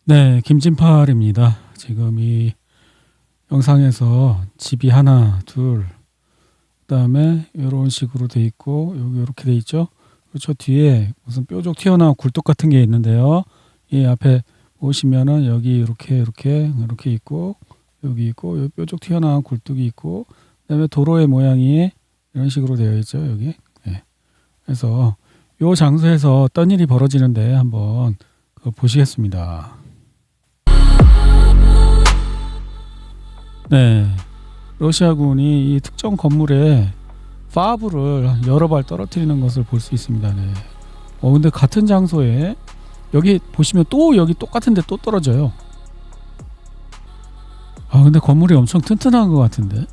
네, 김진팔입니다. 지금 이 영상에서 집이 하나, 둘, 그다음에 이런 식으로 돼 있고 여기 이렇게 돼 있죠. 그렇죠. 뒤에 무슨 뾰족 튀어나온 굴뚝 같은 게 있는데요. 이 앞에 보시면은 여기 이렇게 있고 여기 있고 여기 뾰족 튀어나온 굴뚝이 있고 그다음에 도로의 모양이 이런 식으로 되어 있죠. 여기. 네. 그래서 이 장소에서 어떤 일이 벌어지는데 한번 보시겠습니다. 네, 러시아군이 이 특정 건물에 파브를 여러 발 떨어뜨리는 것을 볼 수 있습니다. 네. 근데 같은 장소에 여기 보시면 또 여기 똑같은데 또 떨어져요. 근데 건물이 엄청 튼튼한 것 같은데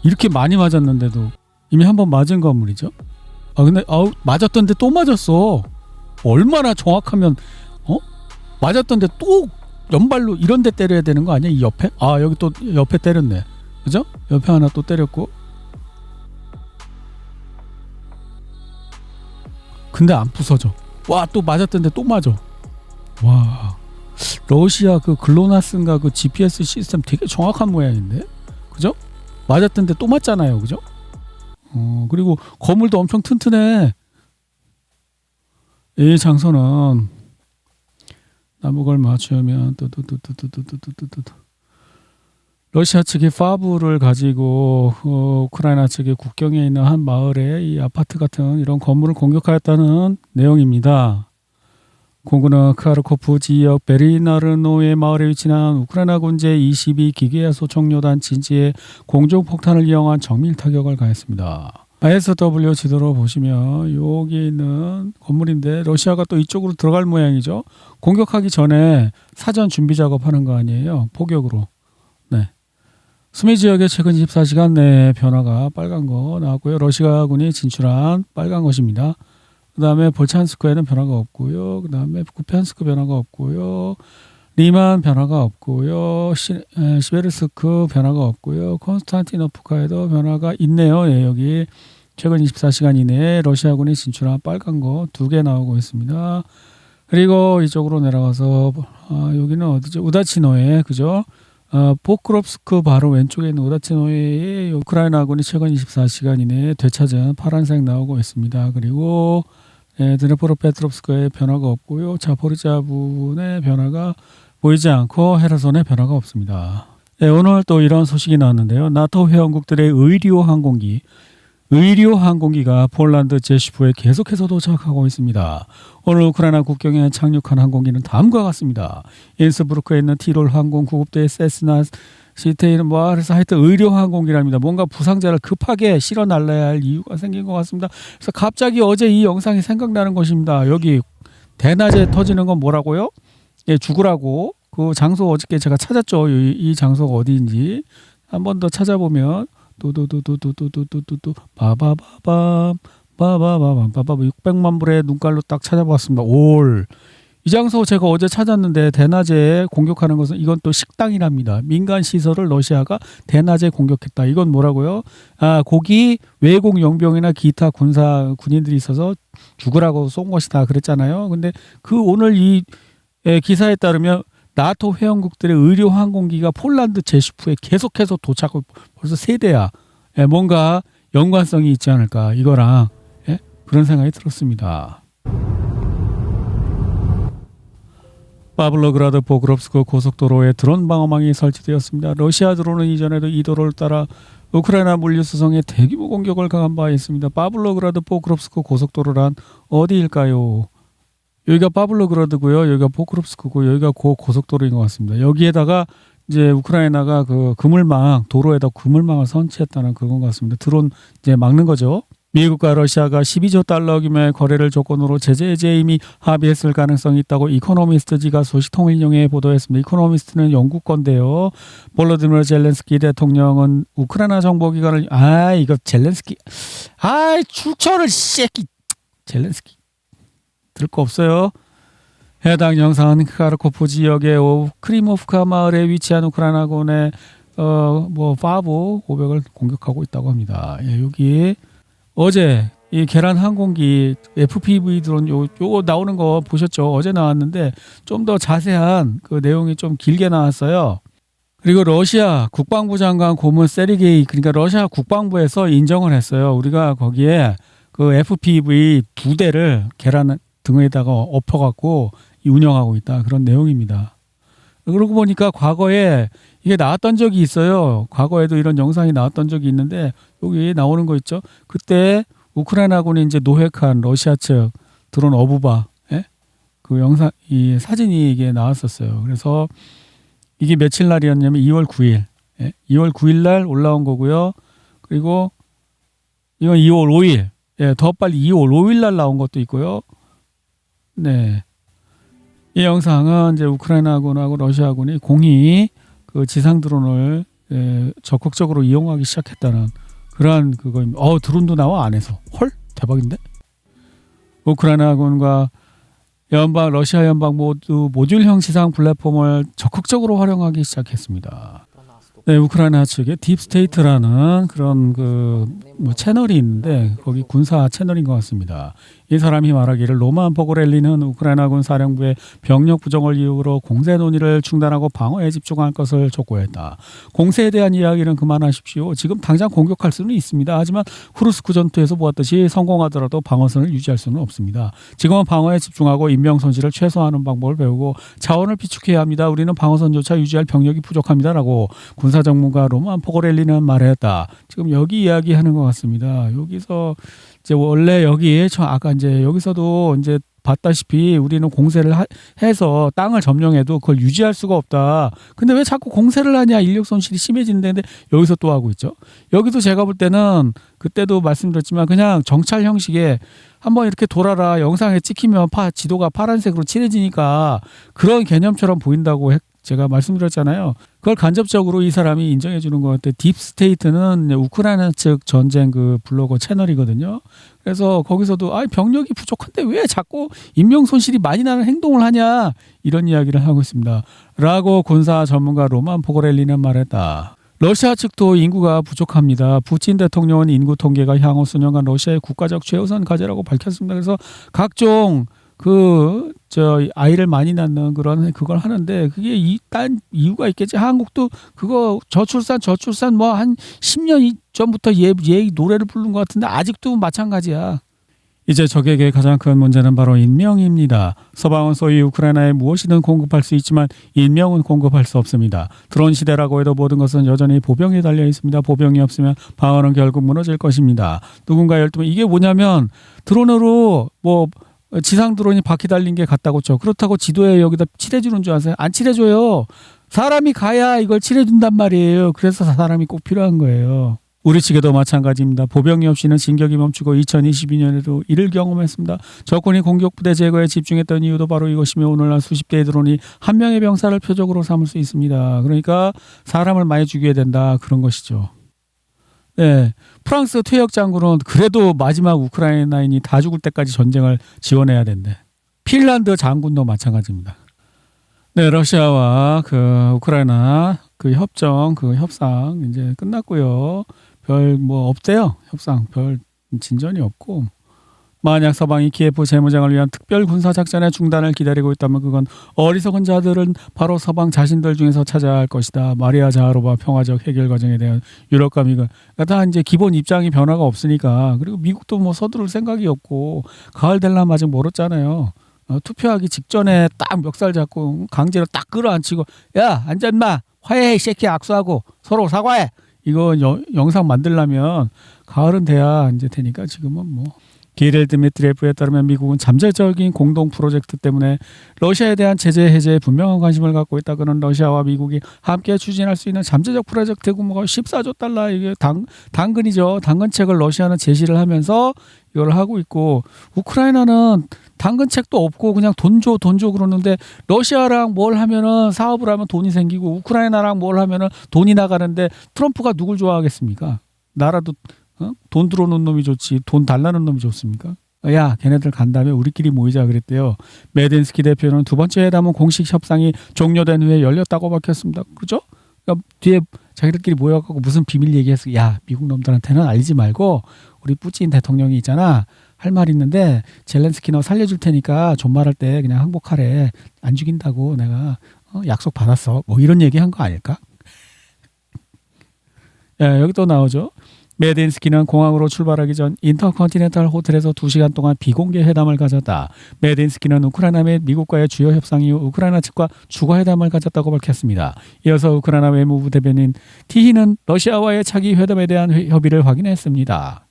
이렇게 많이 맞았는데도 이미 한번 맞은 건물이죠. 근데 맞았던데 또 맞았어. 얼마나 정확하면 맞았던데 또 연발로 이런 데 때려야 되는 거 아니야? 이 옆에? 여기 또 옆에 때렸네. 그죠? 옆에 하나 또 때렸고. 근데 안 부서져. 와, 또 맞았던데 또 맞아. 와. 러시아 그 글로나스인가 그 GPS 시스템 되게 정확한 모양인데? 그죠? 맞았던데 또 맞잖아요. 그죠? 그리고 건물도 엄청 튼튼해. 이 장소는 나무걸 맞추면 러시아 측이 파브를 가지고 우크라이나 측의 국경에 있는 한 마을에 이 아파트 같은 이런 건물을 공격하였다는 내용입니다. 공군은 카르코프 지역 베리나르노의 마을에 위치한 우크라이나 군 제22 기계야소 청료단 진지에 공중폭탄을 이용한 정밀 타격을 가했습니다. SW 지도로 보시면 여기 있는 건물인데 러시아가 또 이쪽으로 들어갈 모양이죠. 공격하기 전에 사전 준비 작업하는 거 아니에요. 포격으로. 네. 수미 지역의 최근 24시간 내에 변화가 빨간 거 나왔고요. 러시아군이 진출한 빨간 것입니다. 그 다음에 볼찬스크에는 변화가 없고요. 그 다음에 쿠피안스크 변화가 없고요. 리만 변화가 없고요. 시베르스크 변화가 없고요. 콘스탄티노프카에도 변화가 있네요. 예, 여기 최근 24시간 이내에 러시아군이 진출한 빨간 거 2개 나오고 있습니다. 그리고 이쪽으로 내려가서 여기는 어디죠? 우다치노에 그죠? 포크롭스크 바로 왼쪽에 있는 우다치노에 우크라이나군이 최근 24시간 이내에 되찾은 파란색 나오고 있습니다. 그리고 드네프로페트롭스크에 변화가 없고요. 자포리자 부분에 변화가 보이지 않고 헤르손에 변화가 없습니다. 오늘 또 이런 소식이 나왔는데요. 나토 회원국들의 의료 항공기가 폴란드 제슈프에 계속해서 도착하고 있습니다. 오늘 우크라이나 국경에 착륙한 항공기는 다음과 같습니다. 인스부르크에 있는 티롤 항공 구급대 세스나 시테인 그래서 하여튼 의료 항공기랍니다. 뭔가 부상자를 급하게 실어 날라야 할 이유가 생긴 것 같습니다. 그래서 갑자기 어제 이 영상이 생각나는 것입니다. 여기 대낮에 터지는 건 뭐라고요? 죽으라고. 그 장소 어저께 제가 찾았죠. 이 장소가 어디인지 한 번 더 찾아보면 또또또또또또또또 바바바밤 600만 불의 눈깔로 딱 찾아봤습니다. 이 장소 제가 어제 찾았는데 대낮에 공격하는 것은 이건 또 식당이랍니다. 민간 시설을 러시아가 대낮에 공격했다. 이건 뭐라고요? 거기 외국 용병이나 기타 군인들이 있어서 죽으라고 쏜 것이다 그랬잖아요. 근데 오늘 이 기사에 따르면 나토 회원국들의 의료 항공기가 폴란드 제슈프에 계속해서 도착을 벌써 3대야. 뭔가 연관성이 있지 않을까 이거랑 그런 생각이 들었습니다. 파블로그라드 포크롭스크 고속도로에 드론 방어망이 설치되었습니다. 러시아 드론은 이전에도 이 도로를 따라 우크라이나 물류 수송에 대규모 공격을 가한 바 있습니다. 파블로그라드 포크롭스크 고속도로란 어디일까요? 여기가 파블로그라드고요. 여기가 포크롭스크고 여기가 고속도로인 것 같습니다. 여기에다가 이제 우크라이나가 그 도로에다 그물망을 설치했다는 그건 것 같습니다. 드론 이제 막는 거죠. 미국과 러시아가 12조 달러 규모의 거래를 조건으로 제재 해제에 이미 합의했을 가능성이 있다고 이코노미스트지가 소식통일용에 보도했습니다. 이코노미스트는 영국 건데요. 볼로디미르 젤렌스키 대통령은 우크라이나 정보기관을 이거 젤렌스키 출처를 새끼 젤렌스키 들을 거 없어요. 해당 영상은 카르코프 지역의 크리모프카 마을에 위치한 우크라이나군의 파브 500을 공격하고 있다고 합니다. 여기 어제 이 계란 항공기 FPV 드론 요거 나오는 거 보셨죠? 어제 나왔는데 좀 더 자세한 그 내용이 좀 길게 나왔어요. 그리고 러시아 국방부 장관 고문 세르게이, 그러니까 러시아 국방부에서 인정을 했어요. 우리가 거기에 그 FPV 2대를 계란 등에다가 엎어갖고 운영하고 있다, 그런 내용입니다. 그러고 보니까 과거에 이게 나왔던 적이 있어요. 과거에도 이런 영상이 나왔던 적이 있는데 여기 나오는 거 있죠. 그때 우크라이나군이 이제 노획한 러시아 측 드론 어부바, 예? 그 영상, 이 사진이 이게 나왔었어요. 그래서 이게 며칠 날이었냐면 2월 9일, 예? 2월 9일 날 올라온 거고요. 그리고 이건 2월 5일, 예, 더 빨리 2월 5일 날 나온 것도 있고요. 네, 이 영상은 이제 우크라이나군하고 러시아군이 공히 그 지상 드론을 적극적으로 이용하기 시작했다는 그러한 그거입니다. 드론도 나와 안에서. 헐, 대박인데? 우크라이나군과 러시아 연방 모두 모듈형 지상 플랫폼을 적극적으로 활용하기 시작했습니다. 네, 우크라이나 측에 딥스테이트라는 그런 뭐 채널이 있는데 거기 군사 채널인 것 같습니다. 이 사람이 말하기를 로만 포고렐리는 우크라이나군 사령부의 병력 부정을 이유로 공세 논의를 중단하고 방어에 집중할 것을 촉구했다. 공세에 대한 이야기는 그만하십시오. 지금 당장 공격할 수는 있습니다. 하지만 후르스크 전투에서 보았듯이 성공하더라도 방어선을 유지할 수는 없습니다. 지금은 방어에 집중하고 인명 손실을 최소화하는 방법을 배우고 자원을 비축해야 합니다. 우리는 방어선조차 유지할 병력이 부족합니다라고 군사 전문가 로만 포고렐리는 말했다. 지금 여기 이야기하는 것 같습니다. 여기서 이제 원래 여기 아까 이제 여기서도 이제 봤다시피 우리는 공세를 해서 땅을 점령해도 그걸 유지할 수가 없다. 근데 왜 자꾸 공세를 하냐? 인력 손실이 심해지는데 여기서 또 하고 있죠. 여기도 제가 볼 때는 그때도 말씀드렸지만 그냥 정찰 형식의 한번 이렇게 돌아라, 영상에 찍히면 지도가 파란색으로 칠해지니까 그런 개념처럼 보인다고 제가 말씀드렸잖아요. 그걸 간접적으로 이 사람이 인정해 주는 것 같아요. 딥스테이트는 우크라이나 측 전쟁 그 블로거 채널이거든요. 그래서 거기서도 병력이 부족한데 왜 자꾸 인명 손실이 많이 나는 행동을 하냐, 이런 이야기를 하고 있습니다. 라고 군사 전문가 로만 포고렐리는 말했다. 러시아 측도 인구가 부족합니다. 푸틴 대통령은 인구 통계가 향후 수년간 러시아의 국가적 최우선 과제라고 밝혔습니다. 그래서 각종 아이를 많이 낳는 그걸 하는데 그게 딴 이유가 있겠지. 한국도 그거 저출산 뭐 한 10년 전부터 얘 노래를 부른 것 같은데 아직도 마찬가지야. 이제 적에게 가장 큰 문제는 바로 인명입니다. 서방은 소위 우크라이나에 무엇이든 공급할 수 있지만 인명은 공급할 수 없습니다. 드론 시대라고 해도 모든 것은 여전히 보병에 달려 있습니다. 보병이 없으면 방어는 결국 무너질 것입니다. 누군가 열두면 이게 뭐냐면 드론으로 지상 드론이 바퀴 달린 게 같다고 쳐. 그렇다고 지도에 여기다 칠해주는 줄 아세요? 안 칠해줘요. 사람이 가야 이걸 칠해준단 말이에요. 그래서 사람이 꼭 필요한 거예요. 우리 측에도 마찬가지입니다. 보병이 없이는 진격이 멈추고 2022년에도 이를 경험했습니다. 적군이 공격부대 제거에 집중했던 이유도 바로 이것이며 오늘날 수십 대의 드론이 한 명의 병사를 표적으로 삼을 수 있습니다. 그러니까 사람을 많이 죽여야 된다, 그런 것이죠. 네, 프랑스 퇴역 장군은 그래도 마지막 우크라이나인이 다 죽을 때까지 전쟁을 지원해야 된대. 핀란드 장군도 마찬가지입니다. 네, 러시아와 우크라이나 협상 이제 끝났고요. 별 없대요. 협상 별 진전이 없고, 만약 서방이 키예프 재무장을 위한 특별 군사 작전의 중단을 기다리고 있다면 그건 어리석은 자들은 바로 서방 자신들 중에서 찾아야 할 것이다. 마리아 자하로바 평화적 해결 과정에 대한 유럽과 미국 다 이제 기본 입장이 변화가 없으니까. 그리고 미국도 서두를 생각이 없고 가을 될라면 아직 멀었잖아요. 투표하기 직전에 딱 멱살 잡고 강제로 딱 끌어안치고 야 앉아 임마, 화해해 이 새끼, 악수하고 서로 사과해, 이거 영상 만들려면 가을은 돼야 이제 되니까 지금은 기릴 드미트리예프에 따르면 미국은 잠재적인 공동 프로젝트 때문에 러시아에 대한 제재 해제에 분명한 관심을 갖고 있다. 그는 러시아와 미국이 함께 추진할 수 있는 잠재적 프로젝트 규모가 14조 달러, 이게 당근이죠. 당근책을 러시아는 제시를 하면서 이걸 하고 있고, 우크라이나는 당근책도 없고 그냥 돈 줘 그러는데 러시아랑 뭘 하면은 사업을 하면 돈이 생기고 우크라이나랑 뭘 하면은 돈이 나가는데 트럼프가 누굴 좋아하겠습니까? 나라도 돈 들어오는 놈이 좋지 돈 달라는 놈이 좋습니까? 야, 걔네들 간 다음에 우리끼리 모이자 그랬대요. 메딘스키 대표는 두 번째 회담은 공식 협상이 종료된 후에 열렸다고 밝혔습니다. 그죠? 그러니까 뒤에 자기들끼리 모여갖고 무슨 비밀 얘기했어. 야, 미국 놈들한테는 알리지 말고 우리 푸틴 대통령이 있잖아. 할 말 있는데 젤렌스키 너 살려줄 테니까 존말할 때 그냥 항복하래. 안 죽인다고 내가 약속 받았어. 뭐 이런 얘기 한 거 아닐까? 야, 여기 또 나오죠. 메딘스키는 공항으로 출발하기 전 인터컨티넨탈 호텔에서 2시간 동안 비공개 회담을 가졌다. 메딘스키는 우크라이나 및 미국과의 주요 협상 이후 우크라이나 측과 추가 회담을 가졌다고 밝혔습니다. 이어서 우크라이나 외무부 대변인 티히는 러시아와의 차기 회담에 대한 협의를 확인했습니다.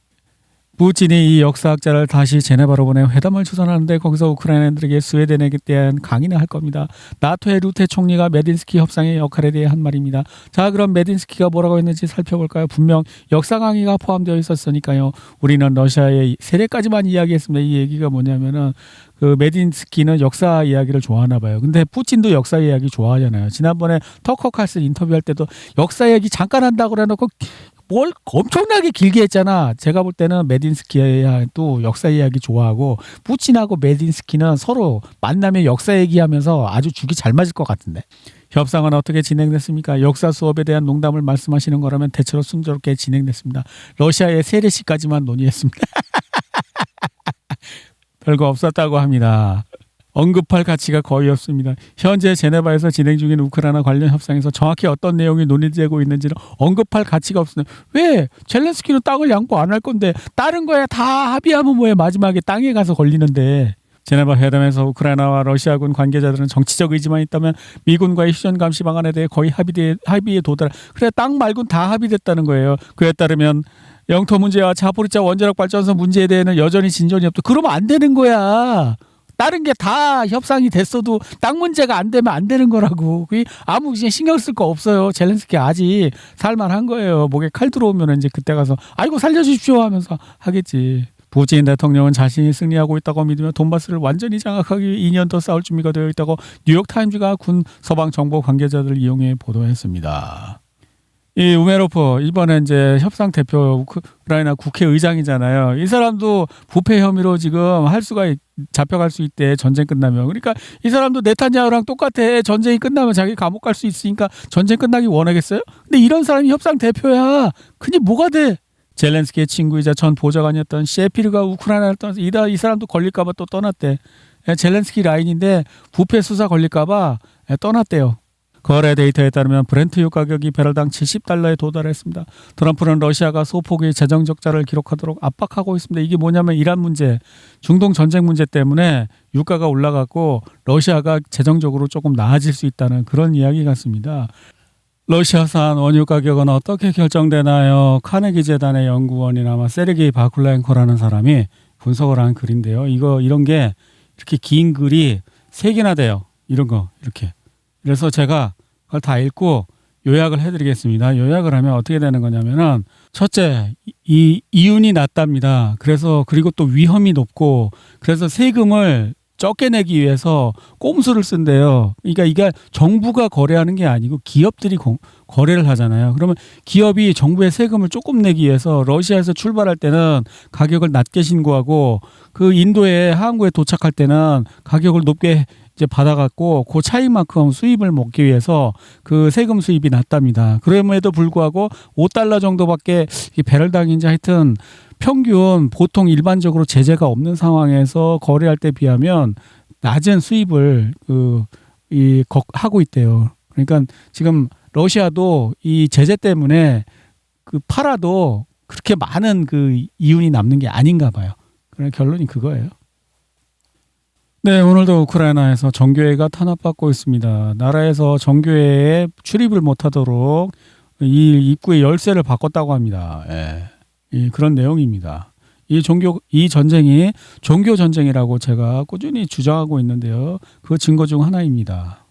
푸틴이 이 역사학자를 다시 제네바로 보내 회담을 추선하는데 거기서 우크라이나인들에게 스웨덴에 대한 강의를 할 겁니다. 나토의 루테 총리가 메딘스키 협상의 역할에 대해 한 말입니다. 자, 그럼 메딘스키가 뭐라고 했는지 살펴볼까요? 분명 역사 강의가 포함되어 있었으니까요. 우리는 러시아의 세례까지만 이야기했습니다. 이 얘기가 뭐냐면은 그 메딘스키는 역사 이야기를 좋아하나 봐요. 근데 푸틴도 역사 이야기 좋아하잖아요. 지난번에 터커 칼슨 인터뷰할 때도 역사 이야기 잠깐 한다고 그래놓고 뭘 엄청나게 길게 했잖아. 제가 볼 때는 메딘스키도 역사 이야기 좋아하고 푸틴하고 메딘스키는 서로 만나면 역사 얘기하면서 아주 죽이 잘 맞을 것 같은데. 협상은 어떻게 진행됐습니까? 역사 수업에 대한 농담을 말씀하시는 거라면 대체로 순조롭게 진행됐습니다. 러시아의 세례시까지만 논의했습니다. 별거 없었다고 합니다. 언급할 가치가 거의 없습니다. 현재 제네바에서 진행 중인 우크라이나 관련 협상에서 정확히 어떤 내용이 논의되고 있는지는 언급할 가치가 없습니다. 왜? 젤렌스키는 땅을 양보 안 할 건데 다른 거에 다 합의하면 뭐해. 마지막에 땅에 가서 걸리는데. 제네바 회담에서 우크라이나와 러시아군 관계자들은 정치적 의지만 있다면 미군과의 휴전 감시 방안에 대해 거의 합의에 도달. 그래, 땅 말고는 다 합의됐다는 거예요. 그에 따르면 영토 문제와 자포리자 원자력 발전소 문제에 대해서는 여전히 진전이 없다. 그러면 안 되는 거야. 다른 게 다 협상이 됐어도 땅 문제가 안 되면 안 되는 거라고. 그게 아무 신경 쓸 거 없어요. 젤렌스키 아직 살만한 거예요. 목에 칼 들어오면 이제 그때 가서 아이고 살려주십시오 하면서 하겠지. 푸틴 대통령은 자신이 승리하고 있다고 믿으며 돈바스를 완전히 장악하기 위해 2년 더 싸울 준비가 되어 있다고 뉴욕타임즈가 군 서방 정보 관계자들을 이용해 보도했습니다. 이 우메로프 이번에 이제 협상 대표 우크라이나 국회의장이잖아요. 이 사람도 부패 혐의로 지금 잡혀갈 수 있대. 전쟁 끝나면. 그러니까 이 사람도 네타냐후랑 똑같아. 전쟁이 끝나면 자기 감옥 갈 수 있으니까 전쟁 끝나기 원하겠어요? 근데 이런 사람이 협상 대표야. 그니 뭐가 돼? 젤렌스키의 친구이자 전 보좌관이었던 셰피르가 우크라이나를 떠나서 이 사람도 걸릴까 봐 또 떠났대. 젤렌스키 라인인데 부패 수사 걸릴까 봐 떠났대요. 거래 데이터에 따르면 브렌트유 가격이 배럴당 $70에 도달했습니다. 트럼프는 러시아가 소폭의 재정 적자를 기록하도록 압박하고 있습니다. 이게 뭐냐면 이란 문제, 중동 전쟁 문제 때문에 유가가 올라갔고 러시아가 재정적으로 조금 나아질 수 있다는 그런 이야기 같습니다. 러시아산 원유 가격은 어떻게 결정되나요? 카네기 재단의 연구원이나 세르게이 바쿨렌코라는 사람이 분석을 한 글인데요. 이런 게 이렇게 긴 글이 3개나 돼요. 이런 거 이렇게. 그래서 제가 그걸 다 읽고 요약을 해드리겠습니다. 요약을 하면 어떻게 되는 거냐면은 첫째, 이 이윤이 낮답니다. 그리고 또 위험이 높고 그래서 세금을 적게 내기 위해서 꼼수를 쓴대요. 그러니까 이게 정부가 거래하는 게 아니고 기업들이 거래를 하잖아요. 그러면 기업이 정부에 세금을 조금 내기 위해서 러시아에서 출발할 때는 가격을 낮게 신고하고 그 인도에 항구에 도착할 때는 가격을 높게 이제 받아갖고 그 차이만큼 수입을 먹기 위해서 그 세금 수입이 낮답니다. 그럼에도 불구하고 $5 정도밖에 배럴당인지 하여튼 평균 보통 일반적으로 제재가 없는 상황에서 거래할 때 비하면 낮은 수입을 하고 있대요. 그러니까 지금 러시아도 이 제재 때문에 팔아도 그렇게 많은 이윤이 남는 게 아닌가 봐요. 그런 결론이 그거예요. 네, 오늘도 우크라이나에서 정교회가 탄압받고 있습니다. 나라에서 정교회에 출입을 못하도록 이 입구의 열쇠를 바꿨다고 합니다. 그런 내용입니다. 이 전쟁이 종교 전쟁이라고 제가 꾸준히 주장하고 있는데요. 그 증거 중 하나입니다.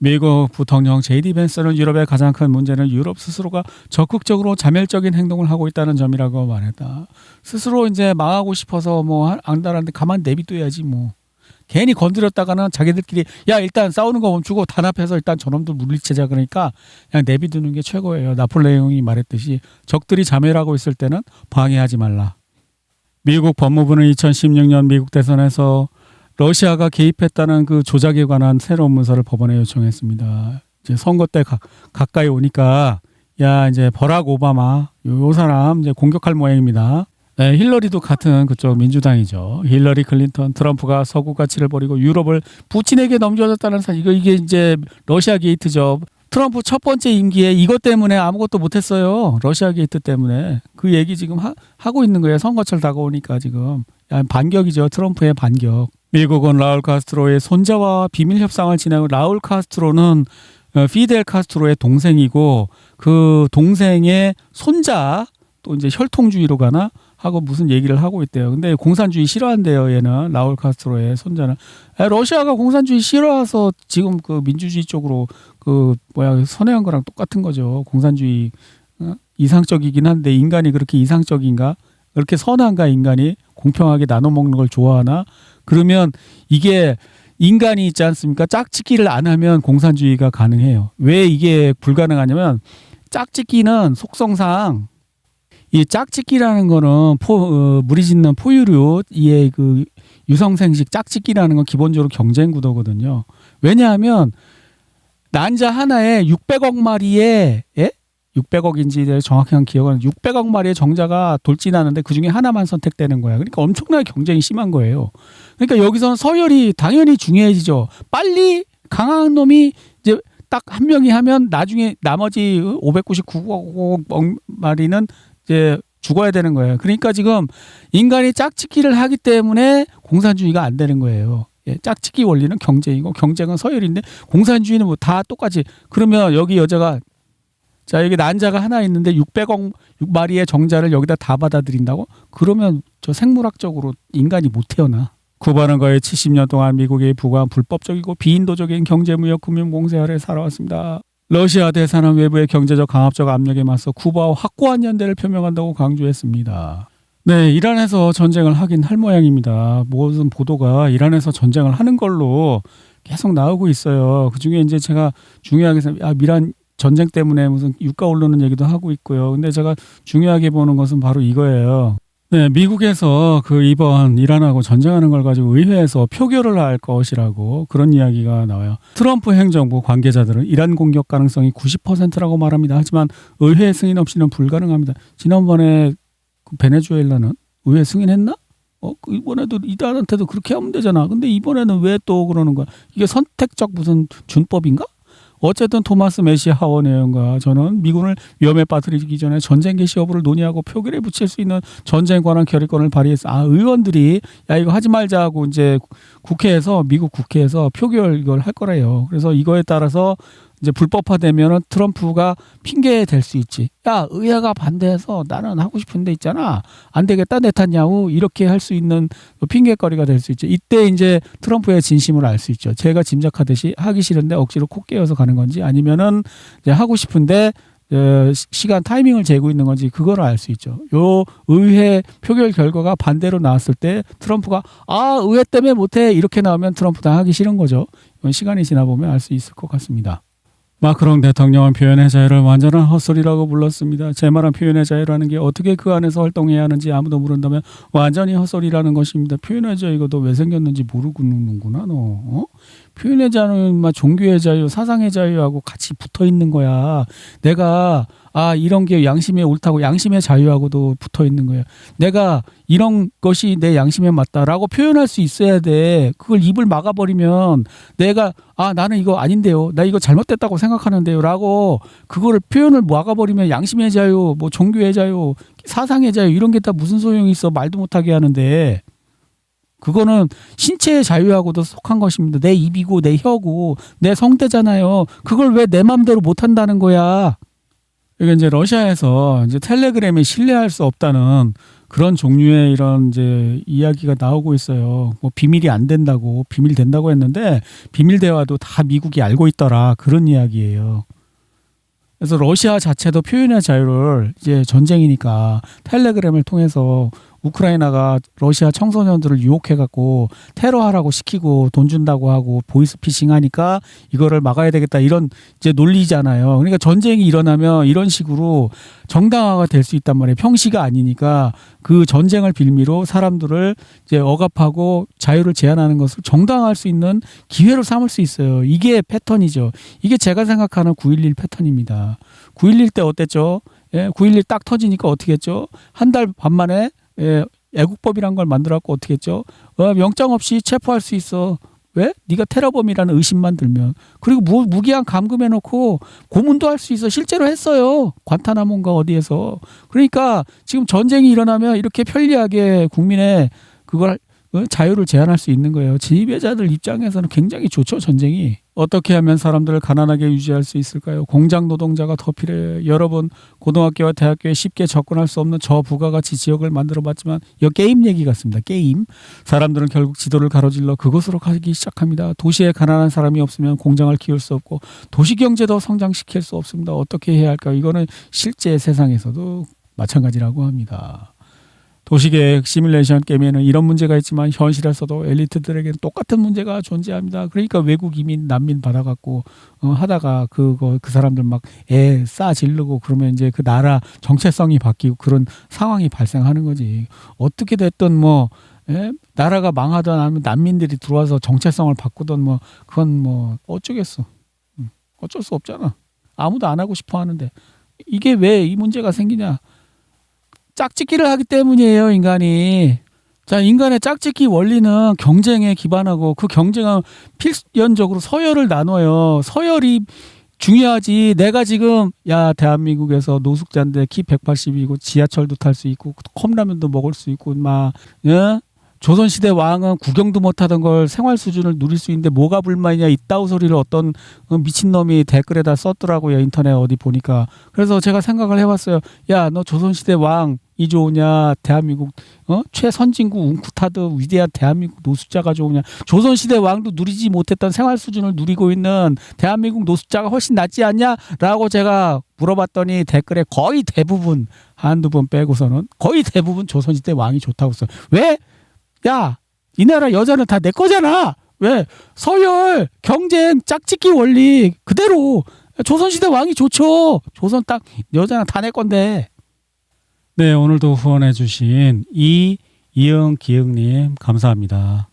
미국 부통령 제이디 벤스는 유럽의 가장 큰 문제는 유럽 스스로가 적극적으로 자멸적인 행동을 하고 있다는 점이라고 말했다. 스스로 이제 망하고 싶어서 안달한데 가만 내비둬야지 뭐. 괜히 건드렸다가는 자기들끼리 일단 싸우는 거 멈추고 단합해서 일단 저놈들 물리치자 그러니까 그냥 내비두는 게 최고예요. 나폴레옹이 말했듯이 적들이 자멸하고 있을 때는 방해하지 말라. 미국 법무부는 2016년 미국 대선에서 러시아가 개입했다는 그 조작에 관한 새로운 문서를 법원에 요청했습니다. 이제 선거 때 가까이 오니까 야, 이제 버락 오바마 요 사람 이제 공격할 모양입니다. 네, 힐러리도 같은 그쪽 민주당이죠. 힐러리 클린턴, 트럼프가 서구 가치를 버리고 유럽을 푸틴에게 넘겨줬다는 사실, 이게 이제 러시아 게이트죠. 트럼프 첫 번째 임기에 이것 때문에 아무것도 못했어요. 러시아 게이트 때문에. 그 얘기 지금 하고 있는 거예요. 선거철 다가오니까 지금. 반격이죠. 트럼프의 반격. 미국은 라울 카스트로의 손자와 비밀 협상을 진행하고, 라울 카스트로는 피델 카스트로의 동생이고 그 동생의 손자, 또 이제 혈통주의로 가나 하고 무슨 얘기를 하고 있대요. 근데 공산주의 싫어한대요. 얘는 라울 카스트로의 손자는. 러시아가 공산주의 싫어해서 지금 그 민주주의 쪽으로 선회한 거랑 똑같은 거죠. 공산주의 이상적이긴 한데 인간이 그렇게 이상적인가? 그렇게 선한가? 인간이 공평하게 나눠 먹는 걸 좋아하나? 그러면 이게 인간이 있지 않습니까? 짝짓기를 안 하면 공산주의가 가능해요. 왜 이게 불가능하냐면 짝짓기는 속성상 이 짝짓기라는 거는 무리짓는 포유류, 이의 그 유성생식 짝짓기라는 건 기본적으로 경쟁 구도거든요. 왜냐하면 난자 하나에 600억 마리의 600억인지 정확한 기억은 600억 마리의 정자가 돌진하는데 그중에 하나만 선택되는 거야. 그러니까 엄청나게 경쟁이 심한 거예요. 그러니까 여기서는 서열이 당연히 중요해지죠. 빨리 강한 놈이 이제 딱 한 명이 하면 나중에 나머지 599억 마리는 이제 죽어야 되는 거예요. 그러니까 지금 인간이 짝짓기를 하기 때문에 공산주의가 안 되는 거예요. 짝짓기 원리는 경쟁이고 경쟁은 서열인데 공산주의는 뭐 다 똑같이. 그러면 여기 여자가 여기 난자가 하나 있는데 600억 마리의 정자를 여기다 다 받아들인다고? 그러면 저 생물학적으로 인간이 못 태어나. 쿠바는 거의 70년 동안 미국이 부과한 불법적이고 비인도적인 경제무역 금융 공세 아래 살아왔습니다. 러시아 대산한 외부의 경제적 강압적 압력에 맞서 쿠바와 확고한 연대를 표명한다고 강조했습니다. 네, 이란에서 전쟁을 하긴 할 모양입니다. 무슨 보도가 이란에서 전쟁을 하는 걸로 계속 나오고 있어요. 그중에 이제 제가 중요하게 이란 전쟁 때문에 무슨 유가 오르는 얘기도 하고 있고요. 근데 제가 중요하게 보는 것은 바로 이거예요. 네, 미국에서 이번 이란하고 전쟁하는 걸 가지고 의회에서 표결을 할 것이라고 그런 이야기가 나와요. 트럼프 행정부 관계자들은 이란 공격 가능성이 90%라고 말합니다. 하지만 의회 승인 없이는 불가능합니다. 지난번에 베네수엘라는 의회 승인했나? 이번에도 이란한테도 그렇게 하면 되잖아. 근데 이번에는 왜 또 그러는 거야? 이게 선택적 무슨 준법인가? 어쨌든 토마스 메시 하원 의원과 저는 미군을 위험에 빠뜨리기 전에 전쟁 개시 여부를 논의하고 표결에 붙일 수 있는 전쟁에 관한 결의권을 발휘해서 의원들이 이거 하지 말자고 이제 미국 국회에서 표결 이걸 할 거래요. 그래서 이거에 따라서 이제 불법화되면은 트럼프가 핑계 될 수 있지. 의회가 반대해서 나는 하고 싶은데 있잖아. 안 되겠다 네타냐후, 이렇게 할 수 있는 핑계거리가 될 수 있죠. 이때 이제 트럼프의 진심을 알 수 있죠. 제가 짐작하듯이 하기 싫은데 억지로 코 깨어서 가는 건지, 아니면은 이제 하고 싶은데 시간 타이밍을 재고 있는 건지, 그거를 알 수 있죠. 요 의회 표결 결과가 반대로 나왔을 때 트럼프가 의회 때문에 못해 이렇게 나오면 트럼프 다 하기 싫은 거죠. 이건 시간이 지나 보면 알 수 있을 것 같습니다. 마크롱 대통령은 표현의 자유를 완전한 헛소리라고 불렀습니다. 제 말은 표현의 자유라는 게 어떻게 그 안에서 활동해야 하는지 아무도 모른다면 완전히 헛소리라는 것입니다. 표현의 자유가 너 왜 생겼는지 모르고 누는구나 너. 표현의 자유는 종교의 자유, 사상의 자유하고 같이 붙어 있는 거야. 내가 이런 게 양심에 옳다고 양심의 자유하고도 붙어 있는 거예요. 내가 이런 것이 내 양심에 맞다라고 표현할 수 있어야 돼. 그걸 입을 막아버리면 내가 나는 이거 아닌데요, 나 이거 잘못됐다고 생각하는데요 라고 그거를 표현을 막아버리면 양심의 자유, 뭐 종교의 자유, 사상의 자유 이런 게 다 무슨 소용이 있어. 말도 못하게 하는데. 그거는 신체의 자유하고도 속한 것입니다. 내 입이고 내 혀고 내 성대잖아요. 그걸 왜 내 마음대로 못한다는 거야. 이게 이제 러시아에서 이제 텔레그램이 신뢰할 수 없다는 그런 종류의 이런 이제 이야기가 나오고 있어요. 뭐 비밀이 안 된다고, 비밀 된다고 했는데 비밀 대화도 다 미국이 알고 있더라, 그런 이야기예요. 그래서 러시아 자체도 표현의 자유를 이제 전쟁이니까 텔레그램을 통해서 우크라이나가 러시아 청소년들을 유혹해갖고 테러하라고 시키고 돈 준다고 하고 보이스피싱 하니까 이거를 막아야 되겠다 이런 이제 논리잖아요. 그러니까 전쟁이 일어나면 이런 식으로 정당화가 될 수 있단 말이에요. 평시가 아니니까 그 전쟁을 빌미로 사람들을 이제 억압하고 자유를 제한하는 것을 정당화할 수 있는 기회로 삼을 수 있어요. 이게 패턴이죠. 이게 제가 생각하는 9.11 패턴입니다. 9.11 때 어땠죠? 예, 9.11 딱 터지니까 어떻게 했죠? 한 달 반 만에 애국법이란 걸 만들었고 어떻게 했죠? 영장 없이 체포할 수 있어. 왜? 네가 테러범이라는 의심만 들면. 그리고 무기한 감금해놓고 고문도 할 수 있어. 실제로 했어요. 관타나모인가 어디에서. 그러니까 지금 전쟁이 일어나면 이렇게 편리하게 국민의 그걸 자유를 제한할 수 있는 거예요. 지배자들 입장에서는 굉장히 좋죠, 전쟁이. 어떻게 하면 사람들을 가난하게 유지할 수 있을까요? 공장 노동자가 더 필요해요. 여러분 고등학교와 대학교에 쉽게 접근할 수 없는 저부가가치 지역을 만들어봤지만 이거 게임 얘기 같습니다. 게임. 사람들은 결국 지도를 가로질러 그곳으로 가기 시작합니다. 도시에 가난한 사람이 없으면 공장을 키울 수 없고 도시경제도 성장시킬 수 없습니다. 어떻게 해야 할까요? 이거는 실제 세상에서도 마찬가지라고 합니다. 도시계획 시뮬레이션 게임에는 이런 문제가 있지만 현실에서도 엘리트들에게는 똑같은 문제가 존재합니다. 그러니까 외국 이민 난민 받아갖고 하다가 그 사람들 막 애 싸 지르고 그러면 이제 그 나라 정체성이 바뀌고 그런 상황이 발생하는 거지. 어떻게 됐든 뭐 나라가 망하든 아니면 난민들이 들어와서 정체성을 바꾸든 뭐 그건 뭐 어쩌겠어. 어쩔 수 없잖아. 아무도 안 하고 싶어 하는데 이게 왜 이 문제가 생기냐? 짝짓기를 하기 때문이에요, 인간이. 자, 인간의 짝짓기 원리는 경쟁에 기반하고 그 경쟁은 필연적으로 서열을 나눠요. 서열이 중요하지. 내가 지금 대한민국에서 노숙자인데 키 180이고 지하철도 탈 수 있고 컵라면도 먹을 수 있고 막 조선시대 왕은 구경도 못하던 걸 생활 수준을 누릴 수 있는데 뭐가 불만이냐 이따우 소리를 어떤 미친놈이 댓글에다 썼더라고요. 인터넷 어디 보니까. 그래서 제가 생각을 해봤어요. 야, 너 조선시대 왕이 좋으냐 대한민국 최선진국 웅쿠타드 위대한 대한민국 노숙자가 좋으냐. 조선시대 왕도 누리지 못했던 생활 수준을 누리고 있는 대한민국 노숙자가 훨씬 낫지 않냐 라고 제가 물어봤더니 댓글에 거의 대부분 한두 번 빼고서는 거의 대부분 조선시대 왕이 좋다고 써요. 왜? 야, 이 나라 여자는 다 내 거잖아. 왜? 서열, 경쟁, 짝짓기 원리 그대로 조선시대 왕이 좋죠. 조선 딱 여자는 다 내 건데. 네, 오늘도 후원해 주신 이응 기흥님 감사합니다.